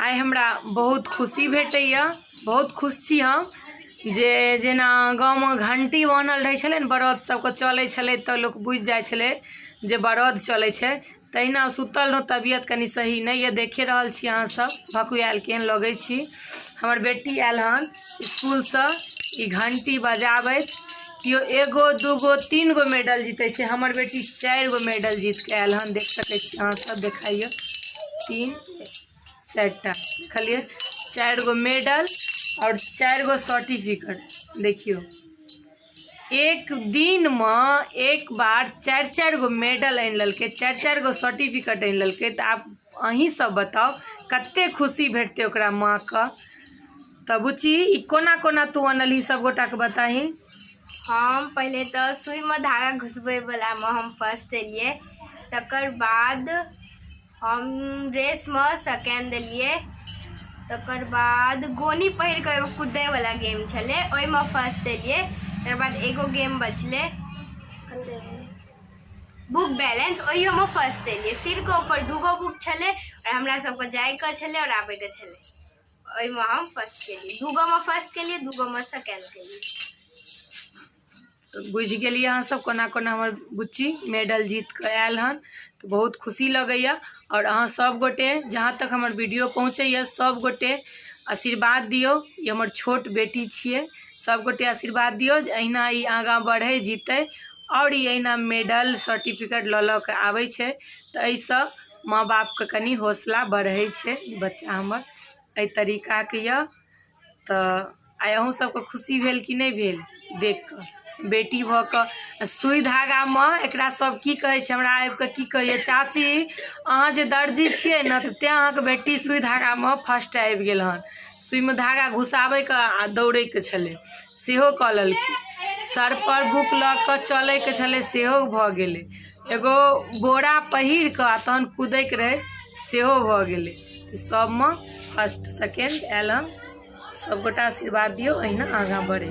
आइ हमरा बहुत खुशी भेटैया, बहुत खुश छी हम जे जेना गाँवमे घंटी बनल रहै छलै ने, बरद सबके चलै छलै तऽ लोक बुझि जाइ छलै जे बरद चलै छै। तहिना सुतल रहौं, तबियत कनि सही नहीं है, देखे रहल छी अहाँ सब भकुआयल केहन लगै छी। हमर बेटी आयल हन स्कूलसँ, ई घंटी बजाबैत किओ 1 2 3 गो मेडल जीतै छै। हमर बेटी 4 गो मेडल जीत के आयल हन, देख सकै छी अहाँ सब, देखाइए 3 4 टा देखलिए, 4 गो मेडल और 4 गो सर्टिफिकेट। देखियो एक दिन में एक बार 4 गो मेडल आनि ललकै, 4 गो सर्टिफिकेट आनि ललकै। तऽ आब अहीं सब बताओ कते खुशी भेटते ओकरा माँ का। तब बुच्ची ई कोना कोना तू अनलही, सब गोटा के बताही। हम पहले तो सुई में धागा घुसबै वाला में हम फर्स्ट एलिए, तकर बाद हम रेस में सेकेंड एलिए, तकर बाद गोनी पहिर के एगो कूदे वाला गेम छले ओहि में फर्स्ट एलिए। तकर बाद एगो गेम बचले बुक बैलेंस, ओहियो में फर्स्ट एलिए। सिर के ऊपर 2 गो बुक छले और हमरा सबके जाय के छले और आबे के छले, ओहि में हम फर्स्ट केलिए। 2 गो में फर्स्ट केलिए, 2 गो में सेकेंड केलिए। तो बुझ गेलिए अहाँ सब कोना कोना हमर बुच्ची मेडल जीत के आयल हन। तो बहुत खुशी लगैया। और अहाँ सब गोटे जहाँ तक हमर वीडियो पहुँचैया, सब गोटे आशीर्वाद दियो। ये हमर छोट बेटी छिए, सब गोटे आशीर्वाद दियो जे अहिना ई आगाँ बढ़े, जीते और ई अहिना मेडल सर्टिफिकेट ल के आबै छै। तो एहिसँ माँ बाप के कनि हौसला बढ़ै छै, बच्चा हमर एहि तरीका के य। तो आइ अहूँ सबके खुशी भेल कि नहीं भेल देख कऽ, बेटी भऽ कऽ। सुई धागा में एकरा सब की कहै छै, हमरा आबि कऽ की कहैए, चाची अहाँ जे दर्जी छियै ने तऽ तेँ अहाँके बेटी सुई धागा में फर्स्ट आबि गेल हन। सुई में धागा घुसाबै के आ दौड़ै के छलै सेहो कऽ लेलकै, सर पर बुक लऽ कऽ चलै के छलै सेहो भऽ गेलै, एगो बोरा पहिर कऽ आ तहन कूदैके रहै सेहो भऽ गेलै। सब में फर्स्ट सेकेंड आयल हन। सब गोटा आशीर्वाद दियौ, अहिना आगाँ बढ़े।